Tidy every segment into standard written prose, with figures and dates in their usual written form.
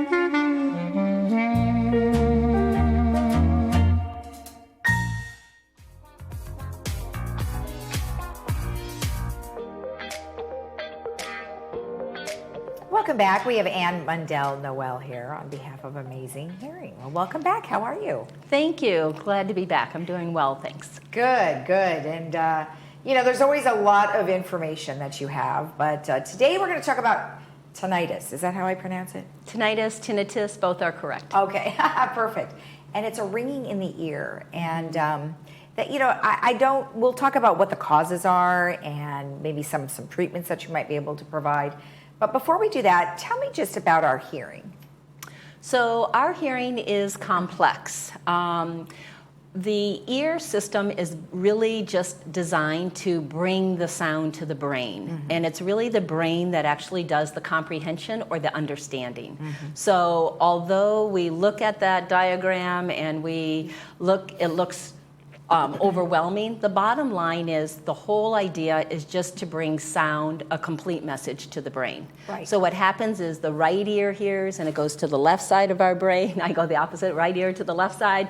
Welcome back. We have Ann Mundell Noel here on behalf of Amazing Hearing. Well, welcome back. How are you? Thank you. Glad to be back. I'm doing well, thanks. Good, good. And, there's always a lot of information that you have, but today we're going to talk about tinnitus. Is that how I pronounce it? Tinnitus, tinnitus, both are correct. Okay, perfect. And it's a ringing in the ear. And we'll talk about what the causes are and maybe some treatments that you might be able to provide. But before we do that, tell me just about our hearing. So our hearing is complex. The ear system is really just designed to bring the sound to the brain. Mm-hmm. And it's really the brain that actually does the comprehension or the understanding. Mm-hmm. So although we look at that diagram and it looks overwhelming, the bottom line is the whole idea is just to bring sound, a complete message to the brain. Right. So what happens is the right ear hears and it goes to the left side of our brain. I go the opposite, right ear to the left side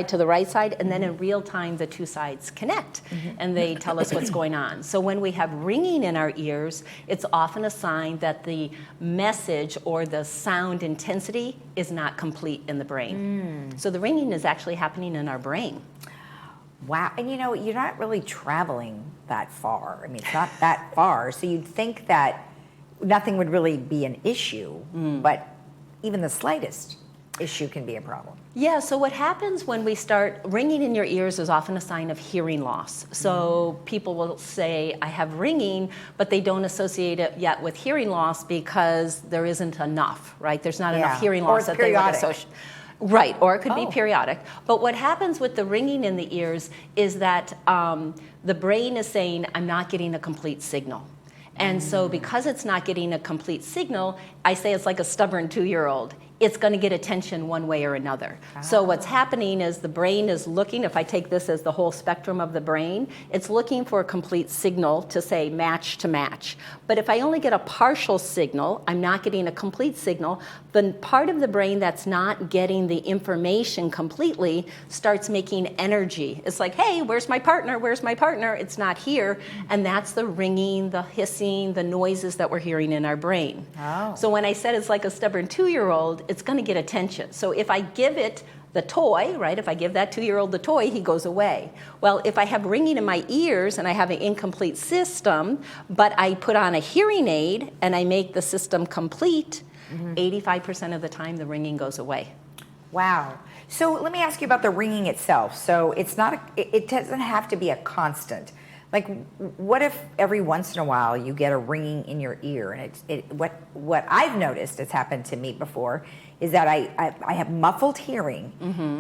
to the right side, and then in real time the two sides connect and they tell us what's going on. So when we have ringing in our ears, it's often a sign that the message or the sound intensity is not complete in the brain. So the ringing is actually happening in our brain. Wow. And you're not really traveling that far. I mean, it's not that far. So you'd think that nothing would really be an issue, but even the slightest issue can be a problem. Yeah, so what happens when we start ringing in your ears is often a sign of hearing loss. So people will say, I have ringing, but they don't associate it yet with hearing loss because there isn't enough, right? There's not enough hearing loss that they would associate. Right, or it could be periodic. But what happens with the ringing in the ears is that the brain is saying, I'm not getting a complete signal. And so because it's not getting a complete signal, I say it's like a stubborn 2-year-old. It's going to get attention one way or another. So what's happening is the brain is looking, if I take this as the whole spectrum of the brain, it's looking for a complete signal to say match to match. But if I only get a partial signal, I'm not getting a complete signal, the part of the brain that's not getting the information completely starts making energy. It's like, hey, where's my partner? Where's my partner? It's not here. And that's the ringing, the hissing, the noises that we're hearing in our brain. So when I said it's like a stubborn 2-year-old, it's going to get attention. So if I give it the toy, right, if I give that 2-year-old the toy, he goes away. Well, if I have ringing in my ears and I have an incomplete system, but I put on a hearing aid and I make the system complete, 85% of the time the ringing goes away. Wow. So let me ask you about the ringing itself. So it doesn't have to be a constant. Like, what if every once in a while you get a ringing in your ear? And what I've noticed, it's happened to me before, is that I have muffled hearing,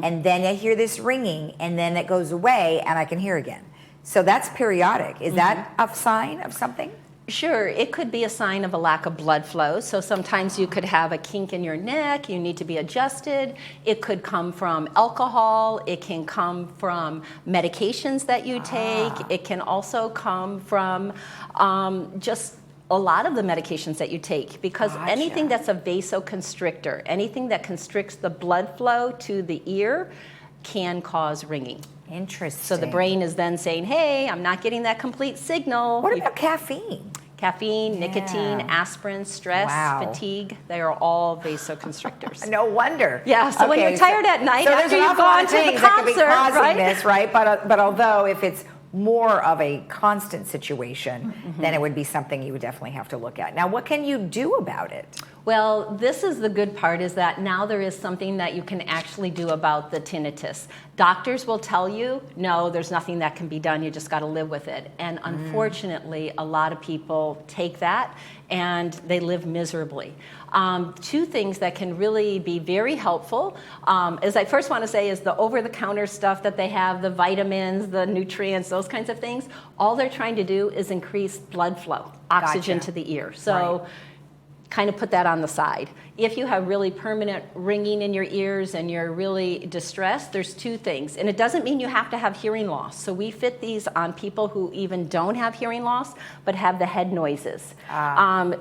and then I hear this ringing, and then it goes away, and I can hear again. So that's periodic. Is that a sign of something? Sure, it could be a sign of a lack of blood flow. So sometimes you could have a kink in your neck, you need to be adjusted. It could come from alcohol, it can come from medications that you take, it can also come from just a lot of the medications that you take, because anything that's a vasoconstrictor, anything that constricts the blood flow to the ear can cause ringing. Interesting. So the brain is then saying, hey, I'm not getting that complete signal. What about caffeine? Caffeine, nicotine, aspirin, stress, fatigue, they are all vasoconstrictors. No wonder. Yeah, so when you're tired at night after you've gone to the concert, right? This, right? But although if it's more of a constant situation, then it would be something you would definitely have to look at. Now, what can you do about it? Well, this is the good part, is that now there is something that you can actually do about the tinnitus. Doctors will tell you, no, there's nothing that can be done, you just got to live with it. And unfortunately, a lot of people take that and they live miserably. Two things that can really be very helpful, as I first want to say, is the over-the-counter stuff that they have, the vitamins, the nutrients, those kinds of things. All they're trying to do is increase blood flow, oxygen to the ear. So kind of put that on the side. If you have really permanent ringing in your ears and you're really distressed, there's two things. And it doesn't mean you have to have hearing loss. So we fit these on people who even don't have hearing loss, but have the head noises.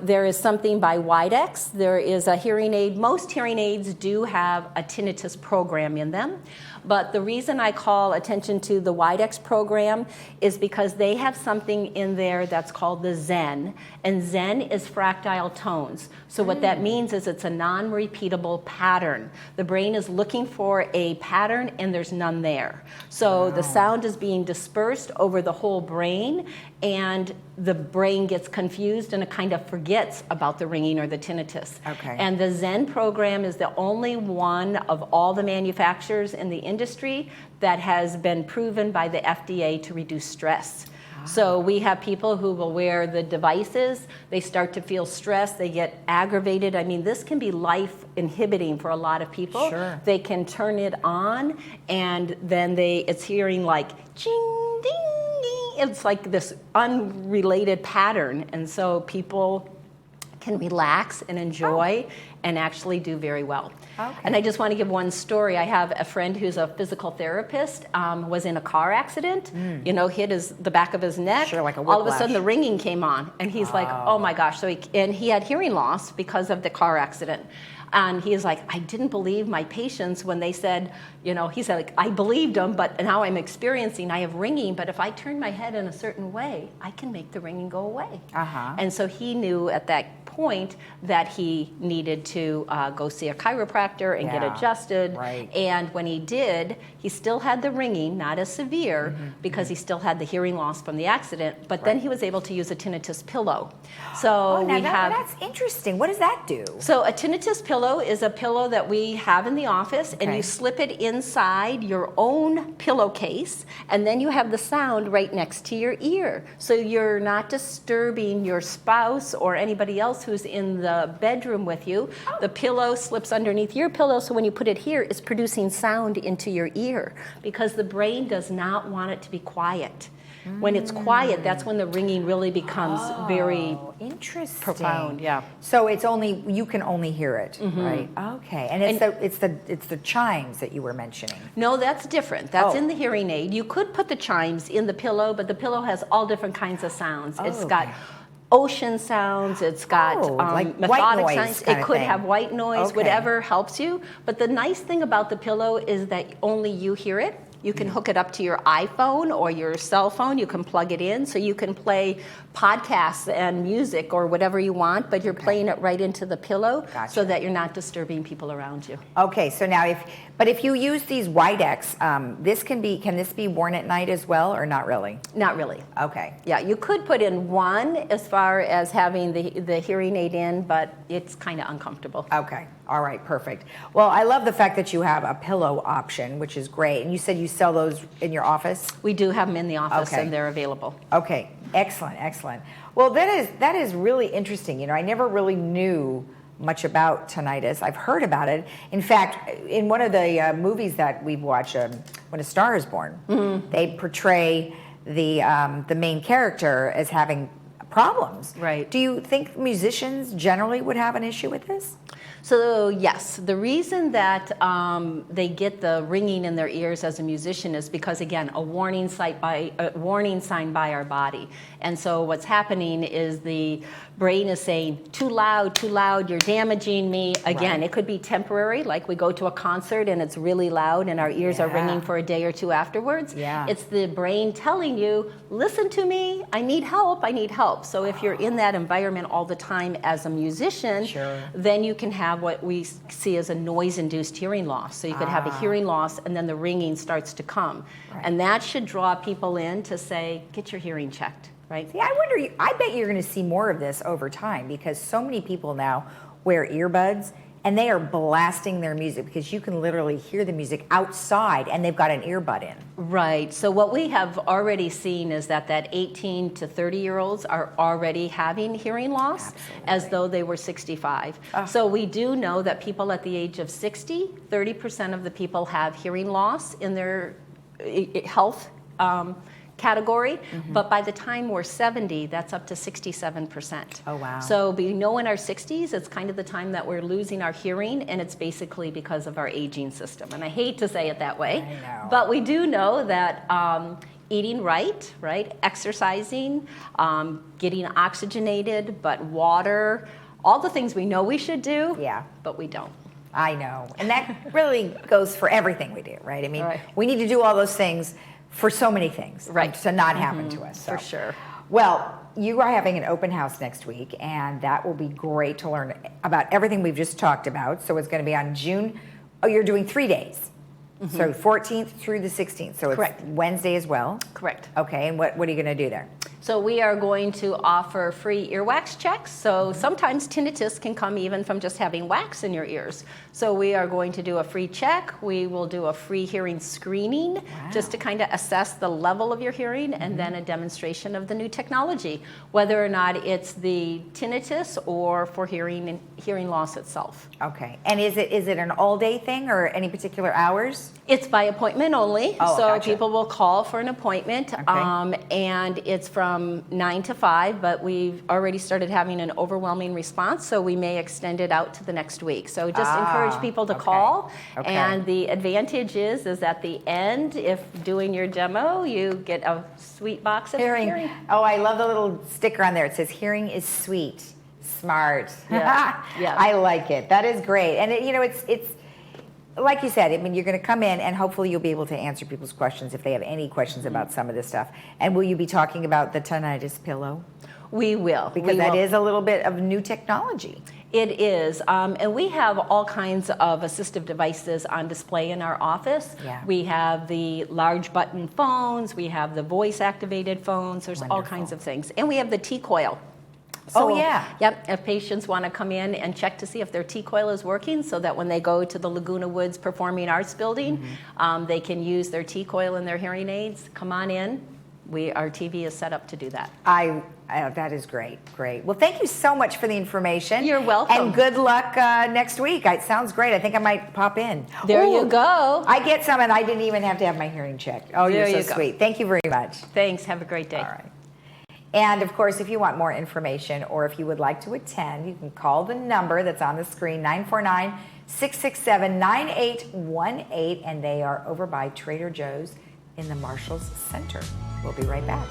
There is something by Widex. There is a hearing aid. Most hearing aids do have a tinnitus program in them. But the reason I call attention to the Widex program is because they have something in there that's called the Zen. And Zen is fractile tones. So what that means is it's a non-repeatable pattern. The brain is looking for a pattern and there's none there. So the sound is being dispersed over the whole brain, and the brain gets confused and it kind of forgets about the ringing or the tinnitus. Okay. And the Zen program is the only one of all the manufacturers in the industry that has been proven by the FDA to reduce stress. So we have people who will wear the devices, they start to feel stressed, they get aggravated. I mean, this can be life inhibiting for a lot of people. Sure. They can turn it on and then it's hearing like ching, ding, ding. It's like this unrelated pattern. And so people can relax and enjoy and actually do very well. Okay. And I just want to give one story. I have a friend who's a physical therapist, was in a car accident, hit the back of his neck. Sure, like a all of a whiplash. sudden the ringing came on and he's like, oh my gosh. So he had hearing loss because of the car accident. And he is like, I didn't believe my patients when they said, he said, like, I believed them, but now I have ringing, but if I turn my head in a certain way, I can make the ringing go away. And so he knew at that point that he needed to go see a chiropractor and get adjusted. Right. And when he did, he still had the ringing, not as severe, because he still had the hearing loss from the accident, but then he was able to use a tinnitus pillow. So that's interesting. What does that do? So a tinnitus pillow is a pillow that we have in the office, and you slip it inside your own pillowcase, and then you have the sound right next to your ear. So you're not disturbing your spouse or anybody else who's in the bedroom with you. The pillow slips underneath your pillow, so when you put it here, it's producing sound into your ear because the brain does not want it to be quiet. When it's quiet, that's when the ringing really becomes very interesting, profound. Yeah. So you can only hear it, right? Okay. And it's the chimes that you were mentioning. No, that's different. That's in the hearing aid. You could put the chimes in the pillow, but the pillow has all different kinds of sounds. It's got ocean sounds, it's got like methodic white noise sounds. kind It of could thing. have white noise, Okay. whatever helps you. But the nice thing about the pillow is that only you hear it. You can hook it up to your iPhone or your cell phone. You can plug it in, so you can play podcasts and music or whatever you want, but you're playing it right into the pillow so that you're not disturbing people around you. Okay, so now if you use these Widex, can this be worn at night as well, or not really? Not really. Okay. Yeah, you could put in one as far as having the hearing aid in, but it's kind of uncomfortable. Okay. All right, perfect. Well, I love the fact that you have a pillow option, which is great. And you said you sell those in your office? We do have them in the office, Okay. and they're available. Okay, excellent. Well, that is really interesting. I never really knew much about tinnitus. I've heard about it. In fact, in one of the movies that we've watched, When a Star is Born, they portray the main character as having problems. Right. Do you think musicians generally would have an issue with this? So yes, the reason that they get the ringing in their ears as a musician is because, again, a warning sign by our body. And so what's happening is the brain is saying, too loud, you're damaging me. Again, it could be temporary, like we go to a concert and it's really loud and our ears are ringing for a day or two afterwards. Yeah. It's the brain telling you, listen to me, I need help. So if you're in that environment all the time as a musician, then you can have what we see as a noise-induced hearing loss. So you could have a hearing loss and then the ringing starts to come. Right. And that should draw people in to say, get your hearing checked, right? See, I bet you're going to see more of this over time because so many people now wear earbuds and they are blasting their music because you can literally hear the music outside and they've got an earbud in. Right. So what we have already seen is that 18 to 30-year-olds are already having hearing loss as though they were 65. So we do know that people at the age of 60, 30% of the people have hearing loss in their health category, but by the time we're 70, that's up to 67%. Oh, wow. So we know in our 60s, it's kind of the time that we're losing our hearing, and it's basically because of our aging system. And I hate to say it that way, I know. but we do know that eating right, exercising, getting oxygenated, but water, all the things we know we should do, Yeah. but we don't. I know. And that really goes for everything we do, right? I mean, Right. we need to do all those things for so many things Right. to not happen to us. So. For sure. Well, you are having an open house next week, and that will be great to learn about everything we've just talked about. So it's going to be on June. Oh, you're doing 3 days. So 14th through the 16th. So it's Correct. Wednesday as well. Correct. Okay, and what are you going to do there? So we are going to offer free earwax checks. So sometimes tinnitus can come even from just having wax in your ears. So we are going to do a free check. We will do a free hearing screening just to kind of assess the level of your hearing, and then a demonstration of the new technology, whether or not it's the tinnitus or for hearing loss itself. Okay, and is it an all-day thing or any particular hours? It's by appointment only, Oh, so gotcha. people will call for an appointment, and it's from 9 to 5, but we've already started having an overwhelming response, so we may extend it out to the next week. So just encourage people to okay. call, Okay. and the advantage is at the end, if doing your demo, you get a sweet box of hearing. Oh, I love the little sticker on there. It says, "Hearing is sweet, smart." Yeah, yeah. I like it. That is great. And it's like you said. I mean, you're going to come in, and hopefully you'll be able to answer people's questions if they have any questions about some of this stuff. And will you be talking about the tinnitus pillow? We will. Because We that will. is a little bit of new technology. It is, and we have all kinds of assistive devices on display in our office. Yeah. We have the large button phones, we have the voice activated phones, there's all Wonderful. kinds of things. And we have the T-coil. Oh, yeah. Yep, if patients want to come in and check to see if their T-coil is working, so that when they go to the Laguna Woods Performing Arts Building, they can use their T-coil in their hearing aids. Come on in. Our TV is set up to do that. That is great. Well, thank you so much for the information. You're welcome. And good luck next week. It sounds great. I think I might pop in. There Ooh, you go. I get some, and I didn't even have to have my hearing checked. Oh, There you're you so go. sweet. Thank you very much. Thanks. Have a great day. All right. And of course, if you want more information or if you would like to attend, you can call the number that's on the screen, 949-667-9818, and they are over by Trader Joe's in the Marshalls Center. We'll be right back.